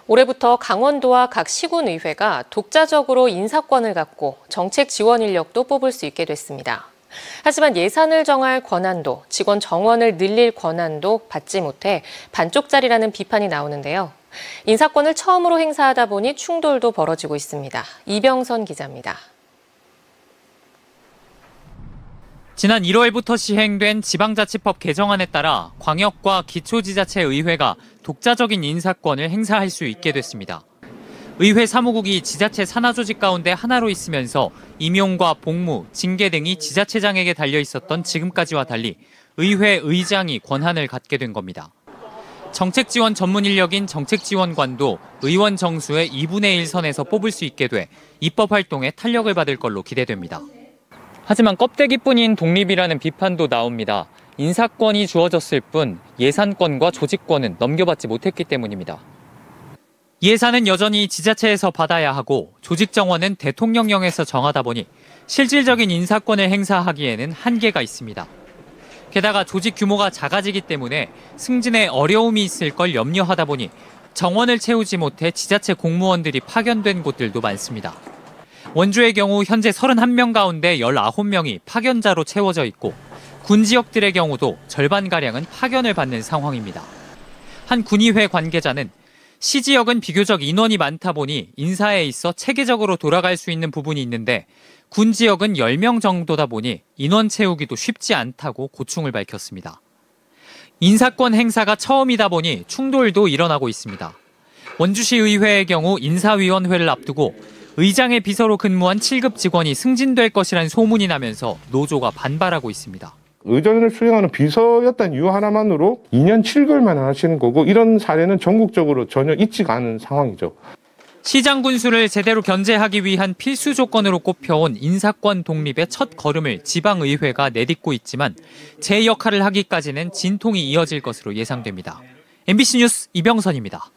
올해부터 강원도와 각 시군의회가 독자적으로 인사권을 갖고 정책 지원 인력도 뽑을 수 있게 됐습니다. 하지만 예산을 정할 권한도, 직원 정원을 늘릴 권한도 받지 못해 반쪽짜리라는 비판이 나오는데요. 인사권을 처음으로 행사하다 보니 충돌도 벌어지고 있습니다. 이병선 기자입니다. 지난 1월부터 시행된 지방자치법 개정안에 따라 광역과 기초지자체의회가 독자적인 인사권을 행사할 수 있게 됐습니다. 의회 사무국이 지자체 산하조직 가운데 하나로 있으면서 임용과 복무, 징계 등이 지자체장에게 달려 있었던 지금까지와 달리 의회 의장이 권한을 갖게 된 겁니다. 정책지원 전문 인력인 정책지원관도 의원 정수의 2분의 1 선에서 뽑을 수 있게 돼 입법 활동에 탄력을 받을 걸로 기대됩니다. 하지만 껍데기뿐인 독립이라는 비판도 나옵니다. 인사권이 주어졌을 뿐 예산권과 조직권은 넘겨받지 못했기 때문입니다. 예산은 여전히 지자체에서 받아야 하고 조직 정원은 대통령령에서 정하다 보니 실질적인 인사권을 행사하기에는 한계가 있습니다. 게다가 조직 규모가 작아지기 때문에 승진에 어려움이 있을 걸 염려하다 보니 정원을 채우지 못해 지자체 공무원들이 파견된 곳들도 많습니다. 원주의 경우 현재 31명 가운데 19명이 파견자로 채워져 있고 군 지역들의 경우도 절반가량은 파견을 받는 상황입니다. 한 군의회 관계자는 시 지역은 비교적 인원이 많다 보니 인사에 있어 체계적으로 돌아갈 수 있는 부분이 있는데 군 지역은 10명 정도다 보니 인원 채우기도 쉽지 않다고 고충을 밝혔습니다. 인사권 행사가 처음이다 보니 충돌도 일어나고 있습니다. 원주시 의회의 경우 인사위원회를 앞두고 의장의 비서로 근무한 7급 직원이 승진될 것이란 소문이 나면서 노조가 반발하고 있습니다. 의전을 수행하는 비서였다는 이유 하나만으로 2년 7개월만 하시는 거고 이런 사례는 전국적으로 전혀 있지가 않은 상황이죠. 시장 군수를 제대로 견제하기 위한 필수 조건으로 꼽혀온 인사권 독립의 첫 걸음을 지방의회가 내딛고 있지만 제 역할을 하기까지는 진통이 이어질 것으로 예상됩니다. MBC 뉴스 이병선입니다.